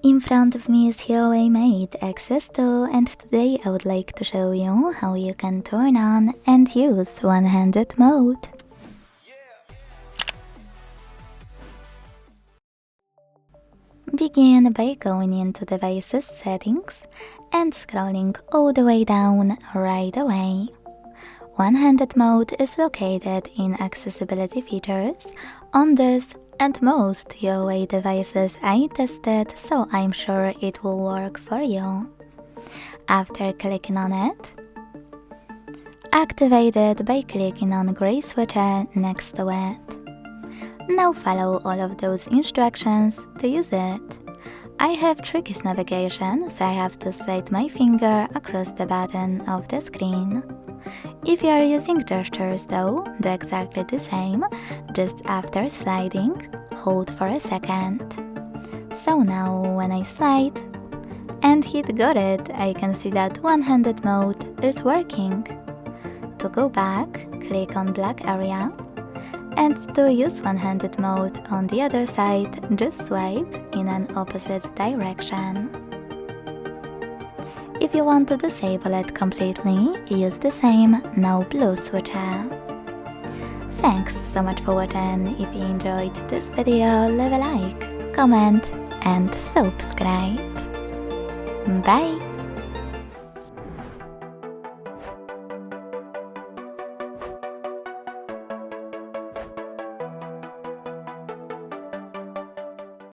In front of me is HUAWEI Mate Xs, and today I would like to show you how you can turn on and use one-handed mode. Begin by going into Devices Settings and scrolling all the way down right away. One-handed mode is located in Accessibility Features on this and most HUAWEI devices I tested, so I'm sure it will work for you. After clicking on it, activate it by clicking on gray switcher next to it. Now follow all of those instructions to use it. I have tricky navigation, so I have to slide my finger across the button of the screen. If you are using gestures though, do exactly the same, just after sliding, hold for a second. So now when I slide and hit got it, I can see that one-handed mode is working. To go back, click on black area, and to use one-handed mode on the other side, just swipe in an opposite direction. If you want to disable it completely, use the same now blue switcher. Thanks so much for watching. If you enjoyed this video, leave a like, comment and subscribe. Bye!